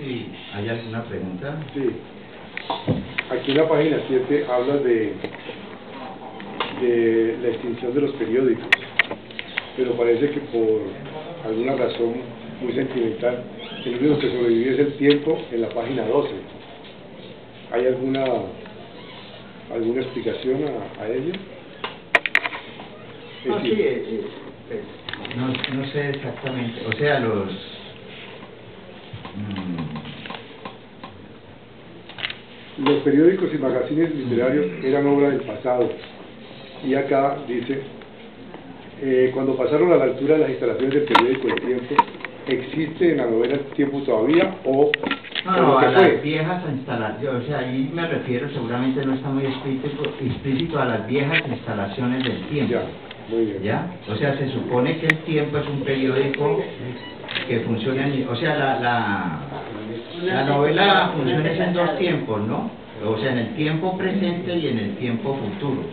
si hay alguna pregunta. Sí. Aquí en la página 7 habla de la extinción de los periódicos, pero parece que por alguna razón muy sentimental, el único que sobrevive es El Tiempo en la página 12. ¿Hay alguna explicación a ello? No, sí, no sé exactamente, o sea, los periódicos y magazines literarios eran obra del pasado, y acá dice, cuando pasaron a la altura de las instalaciones del periódico El Tiempo, ¿existe en la novela El Tiempo todavía o...? No, a las viejas instalaciones, o sea, ahí me refiero, seguramente no está muy explícito a las viejas instalaciones del Tiempo. Ya, muy bien. ¿Ya? O sea, se supone que El Tiempo es un periódico que funciona, o sea, la novela funciona en dos tiempos, ¿no? O sea, en el tiempo presente y en el tiempo futuro,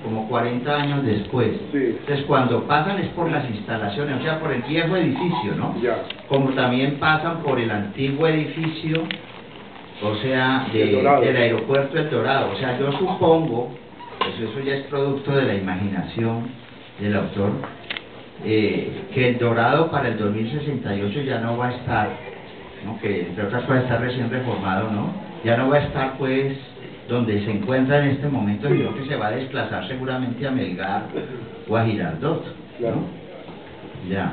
como 40 años después. Sí. Entonces, cuando pasan es por las instalaciones, o sea, por el viejo edificio, ¿no? Ya. Como también pasan por el antiguo edificio, o sea, del aeropuerto El Dorado. O sea, yo supongo, pues eso ya es producto de la imaginación del autor, que El Dorado para el 2068 ya no va a estar, ¿no? Que entre otras cosas está recién reformado, ¿no? Ya no va a estar, pues, donde se encuentra en este momento, sino que se va a desplazar seguramente a Melgar o a Girardot, ¿no? Claro. Ya.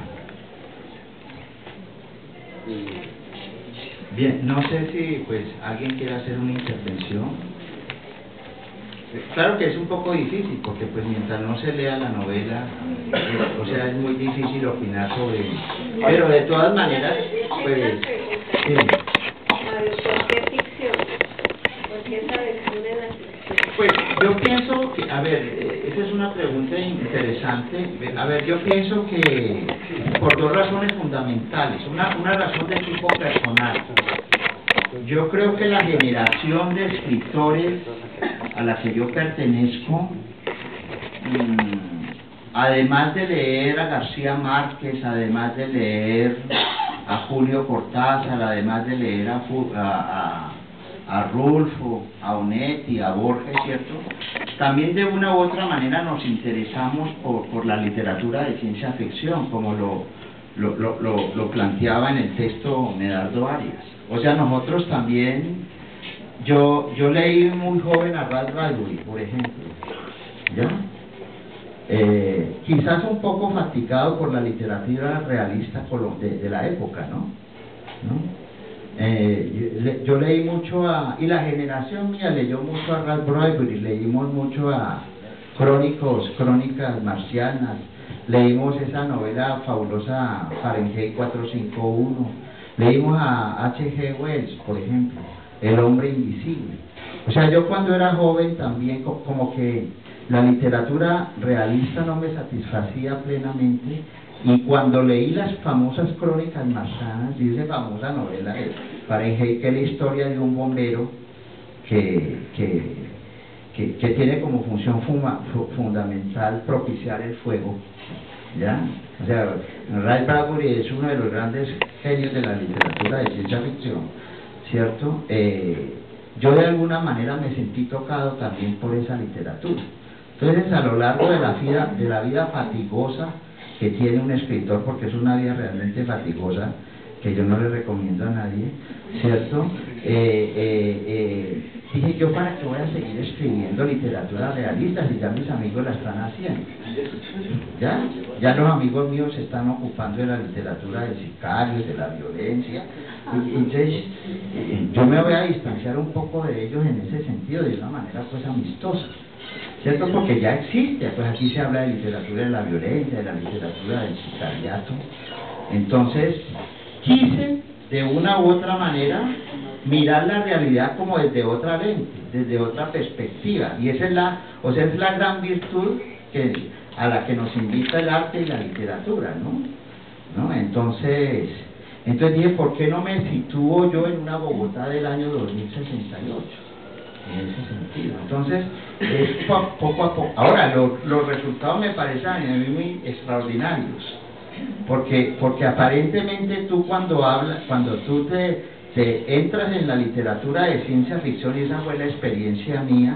Bien, no sé si pues alguien quiere hacer una intervención. Claro que es un poco difícil, porque pues mientras no se lea la novela, o sea, es muy difícil opinar sobre ello. Pero de todas maneras, pues... Sí. ¿Por qué ficción? ¿Por qué esa versión de la ficción? Pues yo pienso que, a ver, esa es una pregunta interesante. A ver, yo pienso que por dos razones fundamentales. Una razón de tipo personal. Yo creo que la generación de escritores a la que yo pertenezco, además de leer a García Márquez, además de leer a Julio Cortázar, además de leer a Rulfo, a Onetti, a Borges, ¿cierto? También de una u otra manera nos interesamos por la literatura de ciencia ficción, como lo planteaba en el texto Medardo Arias. O sea, nosotros también, yo leí muy joven a Ray Bradbury, por ejemplo, ¿ya? Quizás un poco fatigado por la literatura realista de la época, ¿no? Yo leí mucho y la generación mía leyó mucho a Ray Bradbury, leímos mucho a Crónicas Marcianas, leímos esa novela fabulosa Fahrenheit 451, leímos a H.G. Wells, por ejemplo, El hombre invisible. O sea, yo cuando era joven también como que la literatura realista no me satisfacía plenamente, y cuando leí las famosas Crónicas Marcianas, dice famosa novela de Fahrenheit, que es la historia de un bombero que tiene como función fundamental propiciar el fuego, ¿ya? O sea, Ray Bradbury es uno de los grandes genios de la literatura de ciencia ficción, ¿cierto? Yo de alguna manera me sentí tocado también por esa literatura. Entonces, a lo largo de la vida fatigosa que tiene un escritor, porque es una vida realmente fatigosa, que yo no le recomiendo a nadie, ¿cierto? Dije, ¿yo para qué voy a seguir escribiendo literatura realista si ya mis amigos la están haciendo? Ya los amigos míos se están ocupando de la literatura de sicarios, de la violencia, y entonces yo me voy a distanciar un poco de ellos en ese sentido, de una manera pues amistosa, ¿cierto? Porque ya existe, pues aquí se habla de literatura de la violencia, de la literatura del sicariato. Entonces quise de una u otra manera mirar la realidad como desde otra lente, desde otra perspectiva, y esa es la gran virtud a la que nos invita el arte y la literatura, ¿no? Entonces dije, ¿por qué no me sitúo yo en una Bogotá del año 2068? En ese sentido. Entonces, poco a poco. Ahora, los resultados me parecen a mí muy extraordinarios, porque aparentemente tú cuando tú te te entras en la literatura de ciencia ficción, y esa fue la experiencia mía,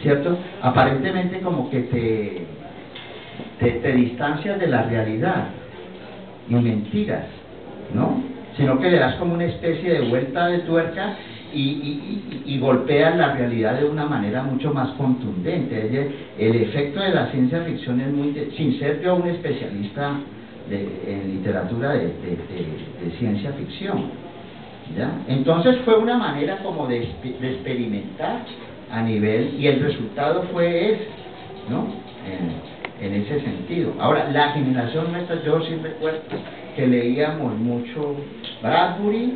¿cierto? Aparentemente como que te distancias de la realidad y mentiras, ¿no? Sino que le das como una especie de vuelta de tuerca y golpeas la realidad de una manera mucho más contundente. El efecto de la ciencia ficción es muy, sin ser yo un especialista en literatura de ciencia ficción, ¿ya? Entonces fue una manera como de experimentar a nivel, y el resultado fue ese, ¿no? En ese sentido. Ahora, la generación nuestra, yo sí recuerdo que leíamos mucho Bradbury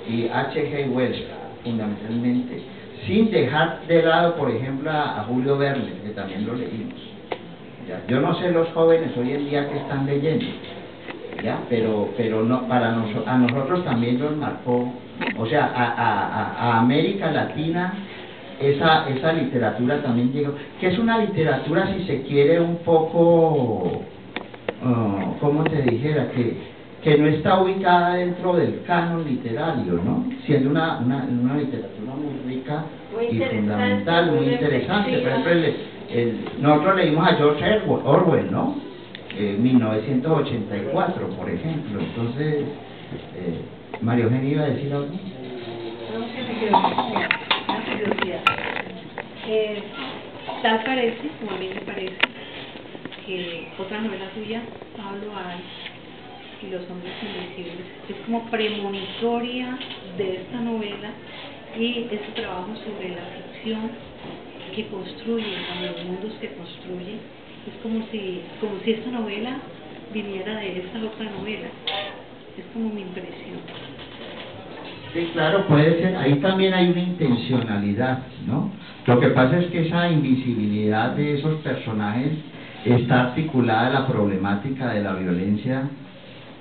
y H.G. Wells, fundamentalmente, sin dejar de lado, por ejemplo, a Julio Verne, que también lo leímos, ¿ya? Yo no sé los jóvenes hoy en día que están leyendo, ¿ya? Pero no, a nosotros también nos marcó, o sea, a América Latina esa literatura también llegó, que es una literatura, si se quiere, un poco, ¿cómo te dijera? Que no está ubicada dentro del canon literario, ¿no? Siendo una literatura muy rica y fundamental, muy interesante. Por ejemplo, nosotros leímos a George Orwell, ¿no? 1984, por ejemplo. Entonces, María Eugenia iba a decir algo. Una curiosidad. Tal parece, o a mí me parece, que otra novela tuya, Pablo Ay y los hombres invisibles, es como premonitoria de esta novela y ese trabajo sobre la ficción que construye, los mundos que construye. Es como si esta novela viniera de esta otra novela. Es como mi impresión. Sí, claro, puede ser. Ahí también hay una intencionalidad, ¿no? Lo que pasa es que esa invisibilidad de esos personajes está articulada a la problemática de la violencia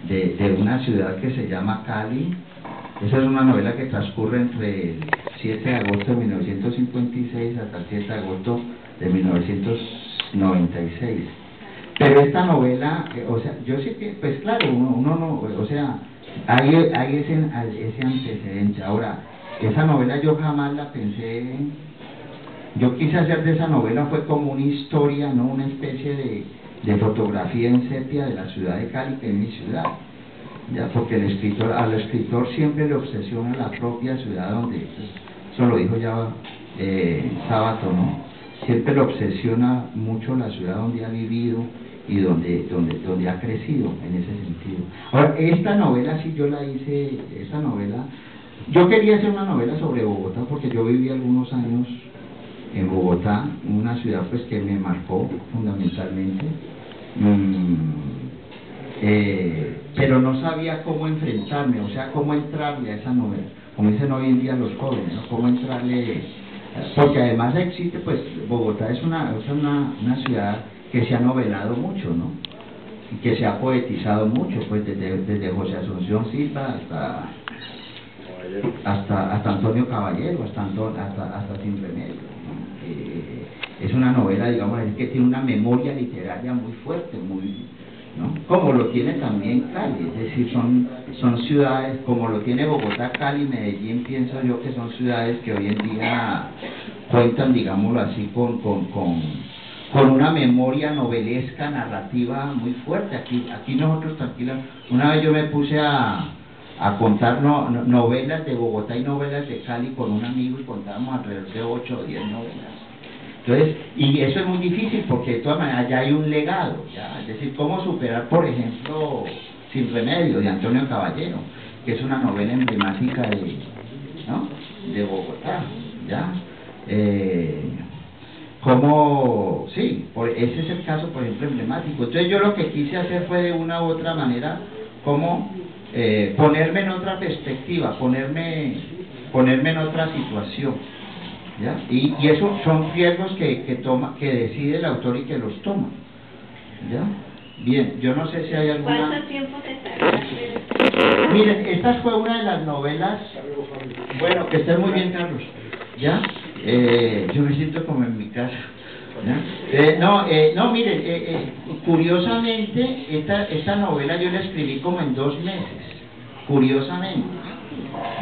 de una ciudad que se llama Cali. Esa es una novela que transcurre entre el 7 de agosto de 1956 hasta el 7 de agosto de 1996. Pero esta novela, o sea, yo sí que, pues claro, uno no, o sea, hay ese antecedente. Ahora, esa novela yo jamás la pensé, yo quise hacer de esa novela, fue como una historia, no una especie de fotografía en sepia de la ciudad de Cali, que es mi ciudad, ya, porque al escritor siempre le obsesiona la propia ciudad donde, eso lo dijo ya Sábato, ¿no? Siempre le obsesiona mucho la ciudad donde ha vivido y donde ha crecido en ese sentido. Ahora, esta novela sí yo la hice, esta novela, yo quería hacer una novela sobre Bogotá porque yo viví algunos años en Bogotá, una ciudad pues que me marcó fundamentalmente, pero no sabía cómo enfrentarme, o sea, cómo entrarle a esa novela, como dicen hoy en día los jóvenes, ¿no? Cómo entrarle, porque además existe, pues Bogotá es una ciudad que se ha novelado mucho, ¿no? Y que se ha poetizado mucho, pues desde José Asunción Silva hasta Antonio Caballero, hasta Sin Remedio, ¿no? Es una novela, digamos, que tiene una memoria literaria muy fuerte, muy, ¿no? Como lo tiene también Cali, es decir, son ciudades, como lo tiene Bogotá, Cali, Medellín, pienso yo que son ciudades que hoy en día cuentan, digámoslo así, con una memoria novelesca, narrativa muy fuerte. Aquí nosotros, tranquila, una vez yo me puse a contar novelas de Bogotá y novelas de Cali con un amigo y contábamos alrededor de 8 o 10 novelas. Entonces, y eso es muy difícil porque de todas maneras ya hay un legado, ¿ya? Es decir, cómo superar, por ejemplo, Sin Remedio, de Antonio Caballero, que es una novela emblemática de Bogotá, ¿ya? Sí, ese es el caso, por ejemplo, emblemático. Entonces yo lo que quise hacer fue de una u otra manera como ponerme en otra perspectiva, ponerme en otra situación, ¿ya? Y esos son riesgos que decide el autor y que los toma, ¿ya? Bien, yo no sé si hay alguna... ¿Cuánto tiempo te tardaste? Miren, esta fue una de las novelas... Bueno, que esté muy bien, Carlos, ¿ya? Yo me siento como en mi casa, ¿ya? Miren, curiosamente, esta novela yo la escribí como en 2 meses, curiosamente,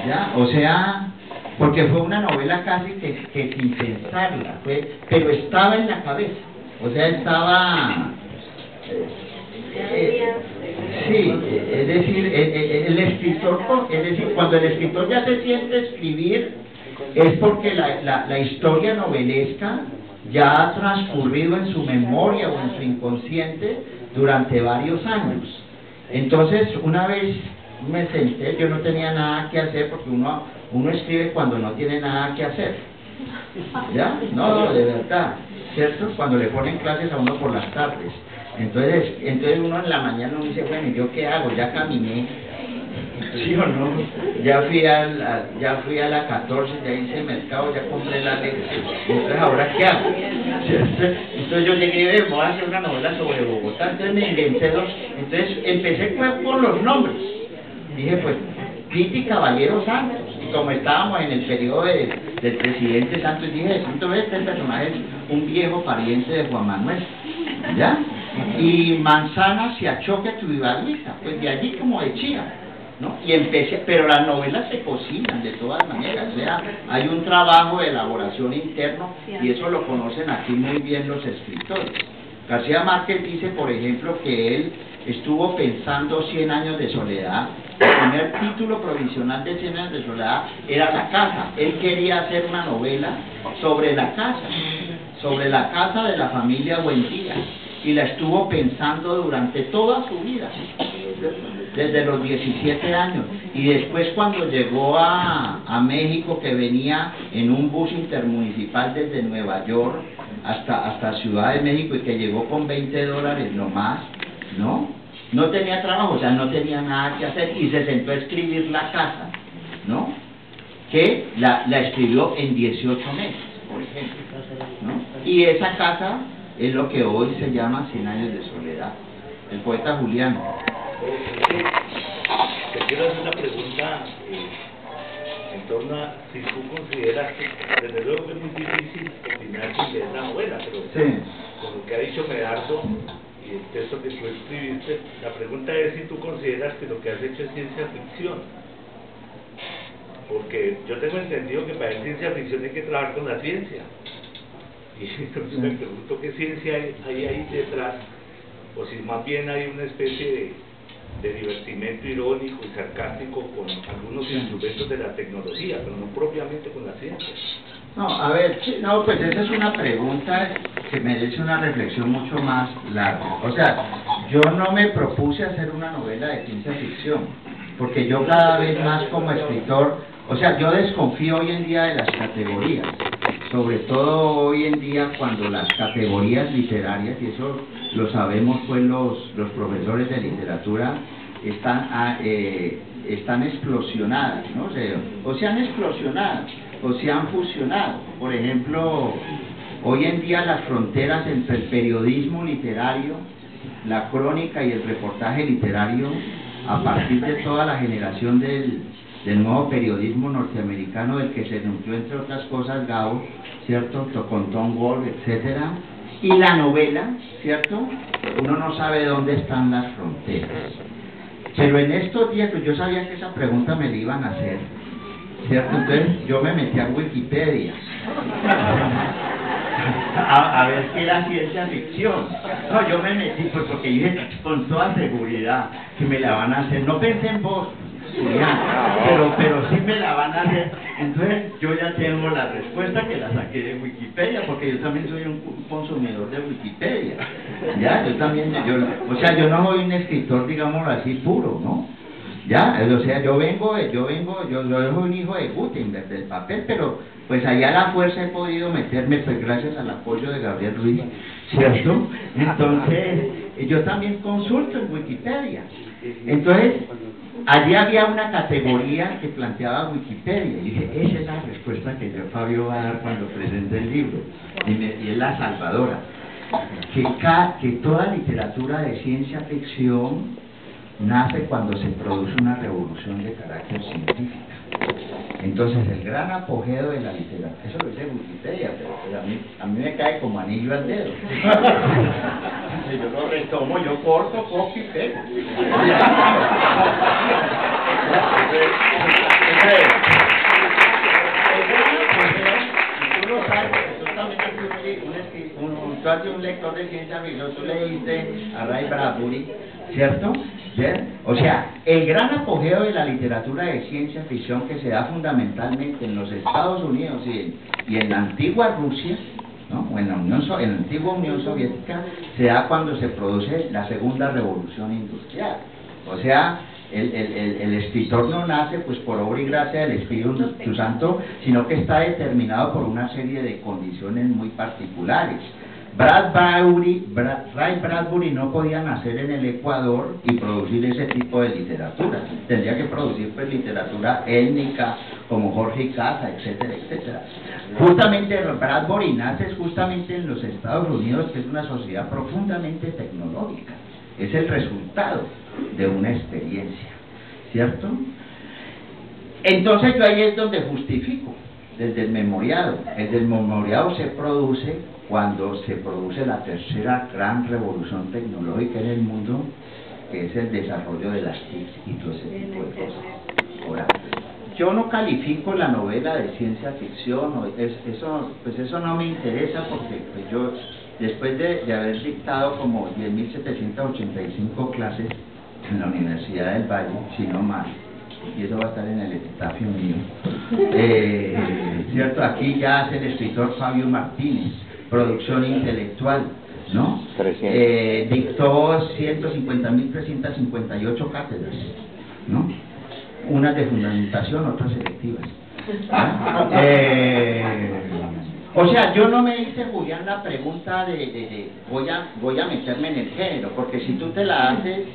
¿ya? O sea, porque fue una novela casi que sin pensarla, pero estaba en la cabeza, o sea, estaba... sí, es decir, el escritor, es decir, cuando el escritor ya se siente escribir, es porque la historia novelesca ya ha transcurrido en su memoria o en su inconsciente durante varios años. Entonces, una vez me senté, yo no tenía nada que hacer, porque uno escribe cuando no tiene nada que hacer. ¿Ya? No, de verdad, ¿cierto? Cuando le ponen clases a uno por las tardes. Entonces uno en la mañana uno dice, bueno, ¿y yo qué hago? Ya caminé, ¿sí o no? Ya fui a la 14, ya hice mercado, ya compré la leche. Entonces, ¿ahora qué hago? Entonces yo llegué, voy a hacer una novela sobre Bogotá. Entonces me inventé dos. Entonces empecé por los nombres. Dije, pues, Titi Caballero Santos. Y como estábamos en el periodo del presidente Santos, dije, entonces este personaje es un viejo pariente de Juan Manuel, ¿ya? Y Manzana Siachoque Tuibaguiza, pues de allí como de Chía, ¿no? Y empecé, pero las novelas se cocinan de todas maneras, o sea, hay un trabajo de elaboración interno, y eso lo conocen aquí muy bien los escritores. García Márquez dice, por ejemplo, que él estuvo pensando 100 años de soledad. El primer título provisional de 100 años de soledad era La Casa. Él quería hacer una novela sobre la casa de la familia Buendía, y la estuvo pensando durante toda su vida, desde los 17 años, y después cuando llegó a México, que venía en un bus intermunicipal desde Nueva York hasta Ciudad de México, y que llegó con $20 nomás, ¿no? No tenía trabajo, o sea, no tenía nada que hacer, y se sentó a escribir La Casa, ¿no? Que la escribió en 18 meses, por ejemplo, ¿no? Y esa casa es lo que hoy se llama 100 años de soledad. El poeta Julián. Te quiero hacer una pregunta en torno a si tú consideras que, desde luego que es muy difícil opinar sin leer la novela, pero sí, con lo que ha dicho Medardo y el texto que tú escribiste, la pregunta es si tú consideras que lo que has hecho es ciencia ficción. Porque yo tengo entendido que para hacer ciencia ficción hay que trabajar con la ciencia. Y entonces me pregunto qué ciencia hay ahí detrás, o si más bien hay una especie de divertimento irónico y sarcástico con algunos instrumentos de la tecnología, pero no propiamente con la ciencia. No, a ver, no, pues esa es una pregunta que merece una reflexión mucho más larga. O sea, yo no me propuse hacer una novela de ciencia ficción, porque yo cada vez más como escritor, o sea, yo desconfío hoy en día de las categorías, sobre todo hoy en día cuando las categorías literarias, y eso lo sabemos pues los profesores de literatura, están explosionadas, ¿no? O se han explosionado, o se han fusionado. Por ejemplo, hoy en día las fronteras entre el periodismo literario, la crónica y el reportaje literario, a partir de toda la generación del nuevo periodismo norteamericano, del que se nutrió entre otras cosas Gao, ¿cierto?, con Tom Wolfe, etcétera, y la novela, ¿cierto?, uno no sabe dónde están las fronteras. Pero en estos días, pues yo sabía que esa pregunta me la iban a hacer, ¿cierto? Entonces yo me metí a Wikipedia a ver qué era ciencia ficción. No, yo me metí pues porque dije con toda seguridad que me la van a hacer. No pensé en vos, Julián, pero sí me la van a hacer. Entonces yo ya tengo la respuesta, que la saqué de Wikipedia, porque yo también soy un consumidor de Wikipedia, ya, yo también, o sea, yo no soy un escritor, digámoslo así, puro, ¿no? Ya, o sea, yo soy un hijo de Gutenberg, del papel, pero pues allá a la fuerza he podido meterme, pues gracias al apoyo de Gabriel Ruiz, ¿cierto? Entonces, yo también consulto en Wikipedia. Entonces, allí había una categoría que planteaba Wikipedia, y dije, esa es la respuesta que yo, Fabio, va a dar cuando presente el libro, y es la salvadora, que toda literatura de ciencia ficción nace cuando se produce una revolución de carácter científico. Entonces, el gran apogeo de la literatura, eso lo dice Wikipedia, pero a mí me cae como anillo al dedo. Yo lo retomo, yo corto, copio y pego. Tú lo sabes, porque tú también eres un lector de ciencia ficción, tú leíste a Ray Bradbury, ¿cierto? ¿Bien? O sea, el gran apogeo de la literatura de ciencia ficción que se da fundamentalmente en los Estados Unidos y en la antigua Rusia, ¿no? O en la antigua Unión Soviética, se da cuando se produce la segunda revolución industrial. O sea, el escritor no nace pues por obra y gracia del Espíritu Santo, sino que está determinado por una serie de condiciones muy particulares. Ray Bradbury no podía nacer en el Ecuador y producir ese tipo de literatura. Tendría que producir pues literatura étnica como Jorge Casa, etcétera, etcétera. Justamente Bradbury nace justamente en los Estados Unidos, que es una sociedad profundamente tecnológica. Es el resultado de una experiencia, ¿cierto? Entonces yo ahí es donde justifico, desde el memoriado. Desde el memoriado se produce cuando se produce la tercera gran revolución tecnológica en el mundo, que es el desarrollo de las TIC y todo ese tipo de cosas. Ahora, yo no califico la novela de ciencia ficción, eso no me interesa, porque pues yo, después de haber dictado como 10.785 clases en la Universidad del Valle, si no más, y eso va a estar en el epitafio mío, ¿cierto? Aquí ya hace el escritor Fabio Martínez, producción intelectual, ¿no? Dictó 150.358 cátedras, ¿no? Unas de fundamentación, otras selectivas. O sea, yo no me hice, Julián, la pregunta de voy a meterme en el género, porque si tú te la haces,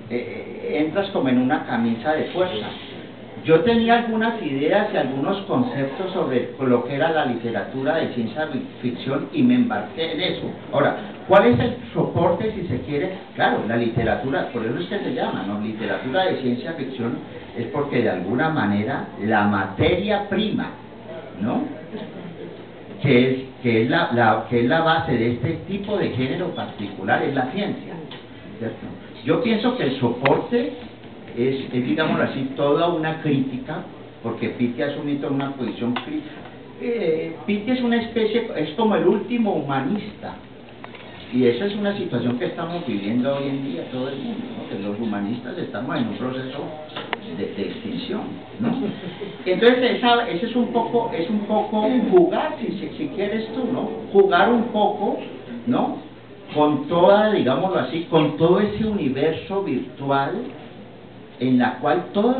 entras como en una camisa de fuerza. Yo tenía algunas ideas y algunos conceptos sobre lo que era la literatura de ciencia ficción y me embarqué en eso. Ahora, ¿cuál es el soporte, si se quiere? Claro, la literatura, por eso es que se llama, ¿no? Literatura de ciencia ficción, es porque de alguna manera la materia prima, ¿no? Que es la base de este tipo de género particular, es la ciencia, ¿cierto? Yo pienso que el soporte es digámoslo así, toda una crítica, porque Pitti ha asumido una posición crítica. Pitti es una especie, es como el último humanista, y esa es una situación que estamos viviendo hoy en día todo el mundo, ¿no? Que los humanistas estamos en un proceso de extinción, ¿no? Entonces ese es un poco jugar, si quieres tú, ¿no? Jugar un poco, ¿no? Con toda, digámoslo así, con todo ese universo virtual en la cual todos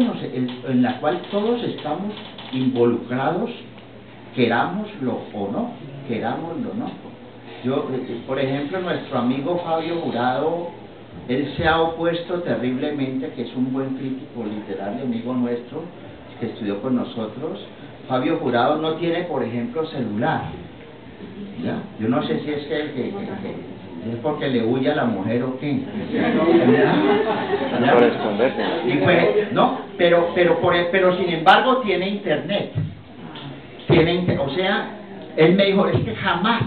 estamos involucrados, querámoslo o no, Yo, por ejemplo, nuestro amigo Fabio Jurado, él se ha opuesto terriblemente, que es un buen crítico literario, amigo nuestro, que estudió con nosotros. Fabio Jurado no tiene, por ejemplo, celular, ¿ya? Yo no sé si es que es porque le huye a la mujer o qué. Por esconderse. Y pues, no, pero sin embargo tiene internet. O sea, él me dijo, es que jamás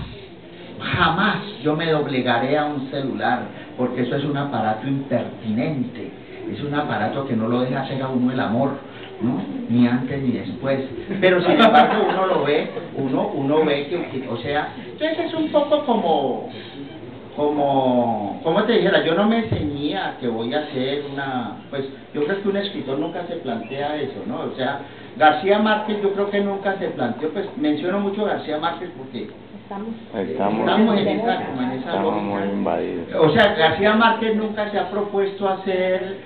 yo me doblegaré a un celular, porque eso es un aparato impertinente, es un aparato que no lo deja hacer a uno el amor, ¿no? Ni antes ni después, pero sin embargo uno lo ve, uno ve que, o sea, entonces es un poco como te dijera, yo no me ceñía que voy a hacer pues yo creo que un escritor nunca se plantea eso, ¿no? O sea, García Márquez yo creo que nunca se planteó, pues menciono mucho a García Márquez porque estamos en esa muy invadidos. O sea, García Márquez nunca se propuso hacer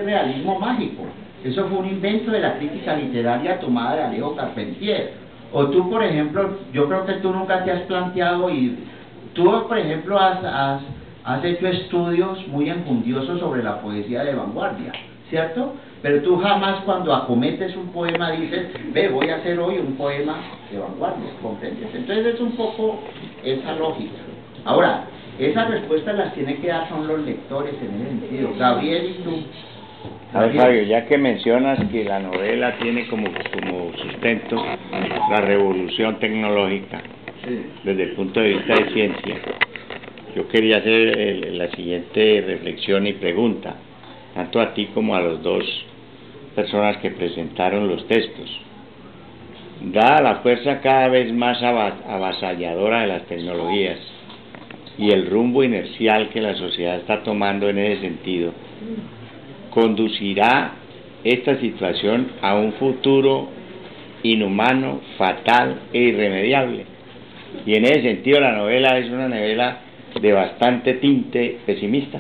realismo mágico. Eso fue un invento de la crítica literaria tomada de Alejo Carpentier. O tú, por ejemplo, yo creo que tú nunca te has planteado, y tú, por ejemplo, has hecho estudios muy enjundiosos sobre la poesía de vanguardia, ¿cierto? Pero tú jamás, cuando acometes un poema, dices, voy a hacer hoy un poema de vanguardia, ¿comprendes? Entonces es un poco esa lógica. Ahora, esas respuestas las tienen que dar son los lectores en ese sentido. Gabriel y tú. A ver, Fabio, ya que mencionas que la novela tiene como sustento la revolución tecnológica, Sí. desde el punto de vista de ciencia, yo quería hacer la siguiente reflexión y pregunta, tanto a ti como a los dos personas que presentaron los textos. Dada la fuerza cada vez más avasalladora de las tecnologías y el rumbo inercial que la sociedad está tomando en ese sentido, conducirá esta situación a un futuro inhumano, fatal e irremediable. Y en ese sentido la novela es una novela de bastante tinte pesimista.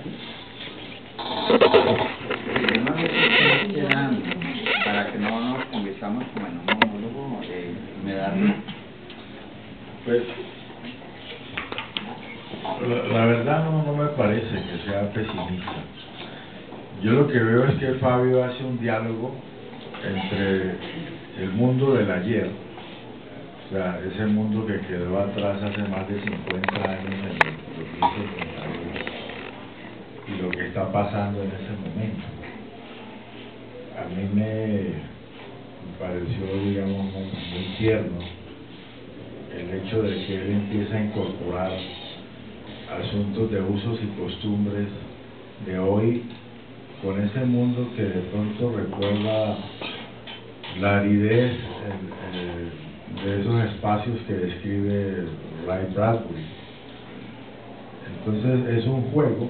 Para que no nos convirtamos como en un monólogo, me da... Pues, la verdad no me parece que sea pesimista. Yo lo que veo es que Fabio hace un diálogo entre el mundo del ayer, o sea, ese mundo que quedó atrás hace más de 50 años en los 1972, y lo que está pasando en ese momento. A mí me pareció, digamos, muy tierno el hecho de que él empieza a incorporar asuntos de usos y costumbres de hoy con ese mundo que de pronto recuerda la aridez de esos espacios que describe Ray Bradbury. Entonces es un juego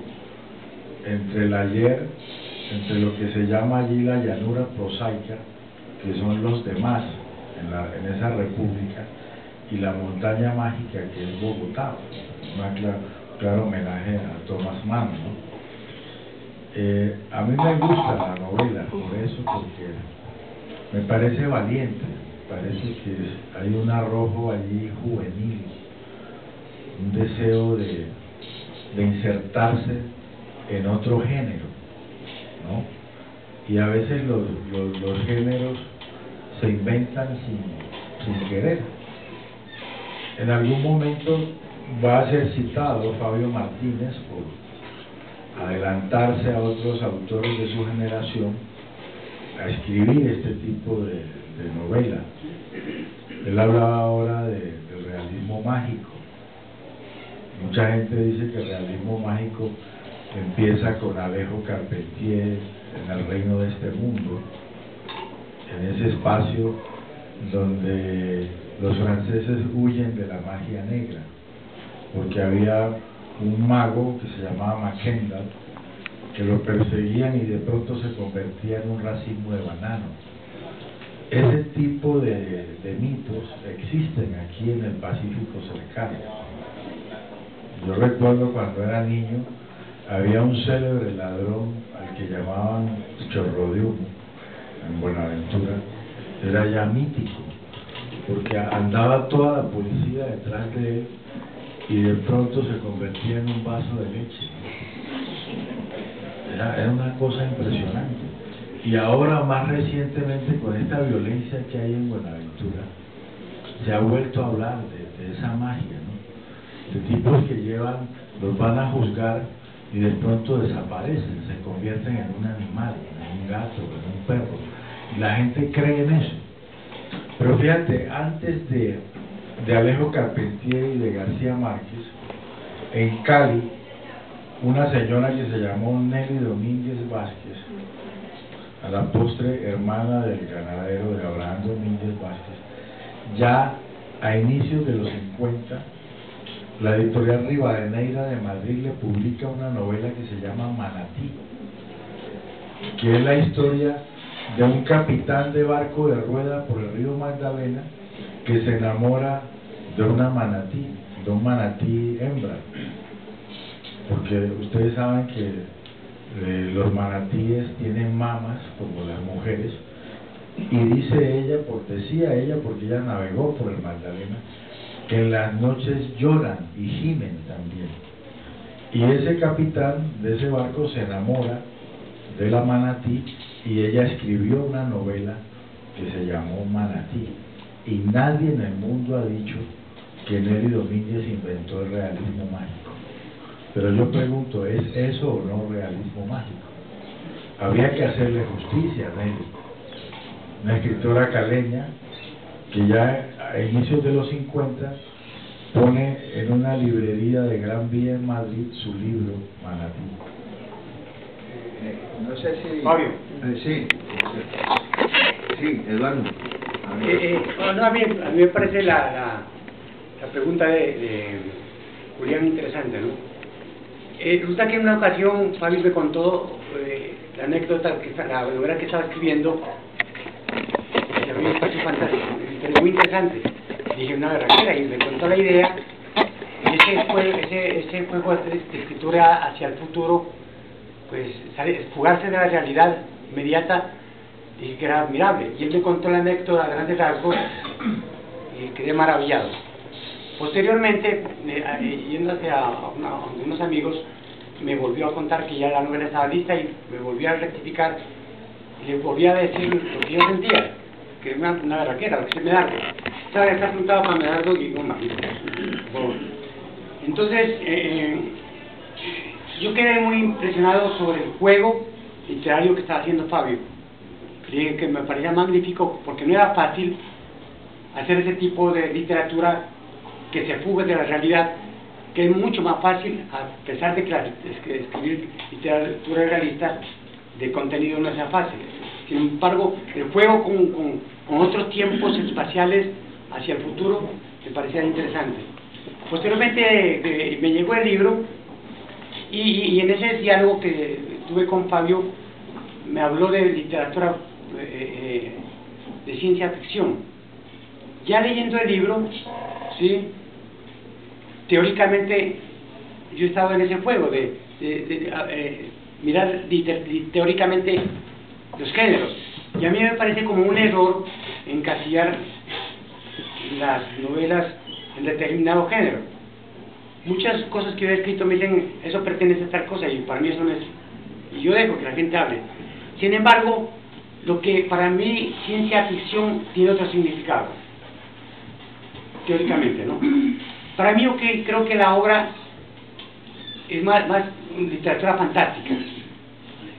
entre el ayer, entre lo que se llama allí la llanura prosaica, que son los demás en esa república, y la montaña mágica que es Bogotá, un claro homenaje a Thomas Mann, ¿no? A mí me gusta la novela por eso, porque me parece valiente, parece que hay un arrojo allí juvenil, un deseo de insertarse en otro género, ¿no? Y a veces los géneros se inventan sin querer. En algún momento va a ser citado Fabio Martínez por adelantarse a otros autores de su generación a escribir este tipo de novela. Él hablaba ahora del realismo mágico. Mucha gente dice que el realismo mágico empieza con Alejo Carpentier en El reino de este mundo, en ese espacio donde los franceses huyen de la magia negra, porque había un mago que se llamaba Mackendat, que lo perseguían y de pronto se convertía en un racimo de banano. Ese tipo de mitos existen aquí en el Pacífico cercano. Yo recuerdo cuando era niño, había un célebre ladrón al que llamaban Chorro de Humo en Buenaventura. Era ya mítico, porque andaba toda la policía detrás de él y de pronto se convertía en un vaso de leche. Era una cosa impresionante. Y ahora, más recientemente, con esta violencia que hay en Buenaventura, se ha vuelto a hablar de esa magia, ¿no? De tipos que los van a juzgar y de pronto desaparecen, se convierten en un animal, en un gato, en un perro, y la gente cree en eso. Pero fíjate, antes de Alejo Carpentier y de García Márquez, en Cali, una señora que se llamó Nelly Domínguez Vázquez, a la postre hermana del ganadero de Abraham Domínguez Vázquez, ya a inicios de los 50, la editorial Rivadeneira de Madrid le publica una novela que se llama Manatí, que es la historia de un capitán de barco de rueda por el río Magdalena que se enamora de una manatí, de un manatí hembra, porque ustedes saben que los manatíes tienen mamas como las mujeres, y decía ella porque ella navegó por el Magdalena, que en las noches lloran y gimen también. Y ese capitán de ese barco se enamora de la manatí y ella escribió una novela que se llamó Manatí. Y nadie en el mundo ha dicho que Nelly Domínguez inventó el realismo mágico. Pero yo pregunto, ¿es eso o no realismo mágico? Habría que hacerle justicia a Nelly, una escritora caleña que ya a inicios de los 50 pone en una librería de Gran Vía en Madrid su libro Manatí. No sé si... Fabio. Sí. Sí, Eduardo. No, a mí me parece la pregunta de Julián interesante, ¿no? Resulta que en una ocasión Fabio me contó la anécdota, la novela que estaba escribiendo, que a mí me pareció fantástico, pero muy interesante. Dije una berraquera y me contó la idea. Ese juego de escritura hacia el futuro, pues fugarse de la realidad inmediata, dije que era admirable. Y él me contó la anécdota a grandes rasgos y quedé maravillado. Posteriormente, yendo hacia unos amigos, me volvió a contar que ya la novela estaba lista y me volvió a rectificar y le volví a decir lo que yo sentía, que era una berraquera, lo que se me da. ¿Sabes? Está apuntado para Medardo y no más. Entonces, yo quedé muy impresionado sobre el juego literario que estaba haciendo Fabio. Que me parecía magnífico porque no era fácil hacer ese tipo de literatura que se fugue de la realidad, que es mucho más fácil, a pesar de que escribir literatura realista de contenido no sea fácil. Sin embargo, el juego con otros tiempos espaciales hacia el futuro me parecía interesante. Posteriormente me llegó el libro y en ese diálogo que tuve con Fabio me habló de literatura de ciencia ficción. Ya leyendo el libro, ¿sí? Teóricamente yo he estado en ese juego de mirar teóricamente los géneros, y a mí me parece como un error encasillar las novelas en determinado género. Muchas cosas que yo he escrito me dicen eso pertenece a tal cosa y para mí eso no es, y yo dejo que la gente hable. Sin embargo, lo que para mí ciencia ficción tiene otro significado, teóricamente, ¿no? Para mí yo creo que la obra es más literatura fantástica.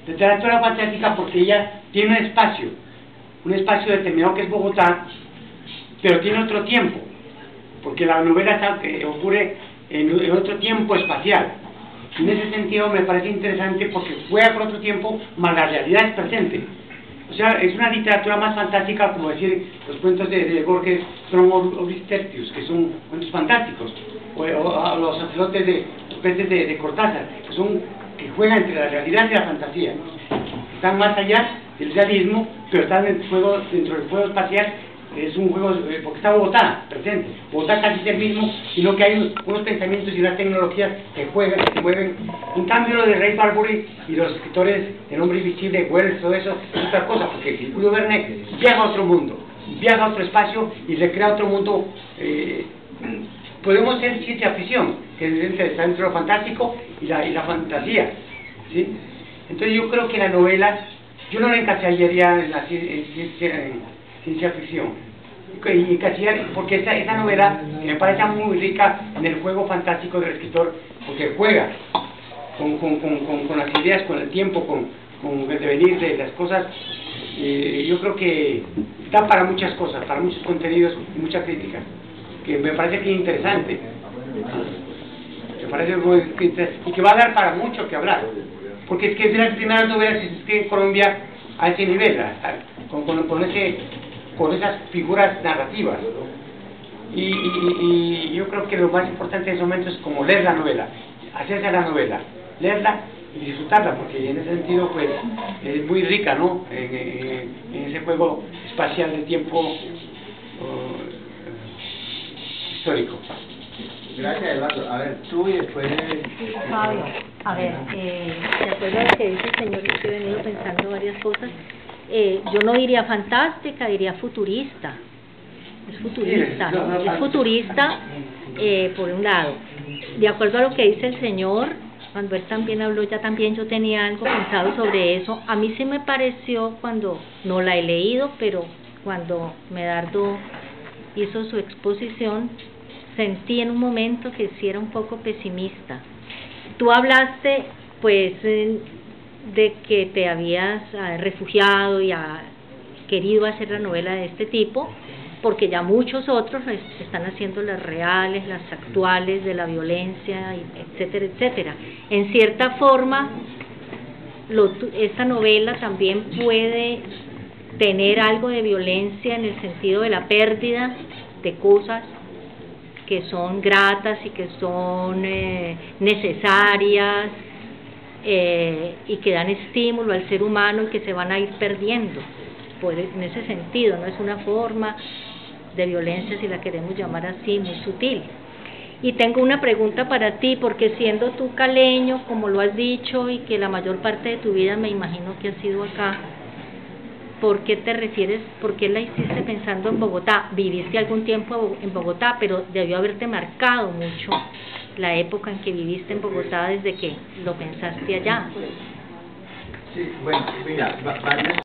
Literatura fantástica porque ella tiene un espacio determinado que es Bogotá, pero tiene otro tiempo, porque la novela ocurre en otro tiempo espacial. En ese sentido me parece interesante porque juega con otro tiempo, más la realidad es presente. O sea, es una literatura más fantástica, como decir, los cuentos de Borges son Obris Tertius, que son cuentos fantásticos, o los sacerdotes de Cortázar, que juegan entre la realidad y la fantasía. Están más allá del realismo, pero están dentro del juego espacial. Es un juego, porque está Bogotá presente. Bogotá casi es el mismo, sino que hay unos pensamientos y unas tecnologías que juegan, que se mueven. En cambio, lo de Ray Bradbury y los escritores El hombre invisible, Wells, todo eso, es otra cosa, porque Julio Verne viaja a otro mundo, viaja a otro espacio y recrea otro mundo. Podemos ser ciencia ficción, que está entre lo fantástico y la fantasía, ¿sí? Entonces yo creo que la novela, yo no la encasillaría en ciencia ficción, y porque esta novela me parece muy rica en el juego fantástico del escritor, porque juega con las ideas, con el tiempo, con el devenir de las cosas. Yo creo que da para muchas cosas, para muchos contenidos y mucha crítica, que me parece que es interesante, me parece muy interesante, y que va a dar para mucho que hablar, porque es que es de las primeras novelas que se escriben en Colombia a ese nivel, con esas figuras narrativas, ¿no? Y yo creo que lo más importante en ese momento es como leer la novela, hacerse la novela, leerla y disfrutarla, porque en ese sentido pues es muy rica, ¿no? En ese juego espacial de tiempo histórico. Gracias, Eduardo. A ver, tú y después... Fabio, a ver, de acuerdo a lo que dice el señor, yo he venido pensando varias cosas. Yo no diría fantástica, diría futurista. Es futurista, ¿no? Es futurista, por un lado. De acuerdo a lo que dice el señor, cuando él también habló, yo tenía algo pensado sobre eso. A mí sí me pareció, cuando no la he leído, pero cuando Medardo hizo su exposición, sentí en un momento que sí era un poco pesimista. Tú hablaste, pues, de que te habías refugiado y querido hacer la novela de este tipo, porque ya muchos otros están haciendo las reales, las actuales, de la violencia, etcétera, etcétera. En cierta forma, esta novela también puede tener algo de violencia en el sentido de la pérdida de cosas que son gratas y que son necesarias y que dan estímulo al ser humano y que se van a ir perdiendo. En ese sentido, no es una forma de violencia, si la queremos llamar así, muy sutil. Y tengo una pregunta para ti, porque siendo tú caleño, como lo has dicho, y que la mayor parte de tu vida me imagino que has sido acá, ¿por qué te refieres, por qué la hiciste pensando en Bogotá? Viviste algún tiempo en Bogotá, pero debió haberte marcado mucho la época en que viviste en Bogotá desde que lo pensaste allá. Sí, bueno, mira, varias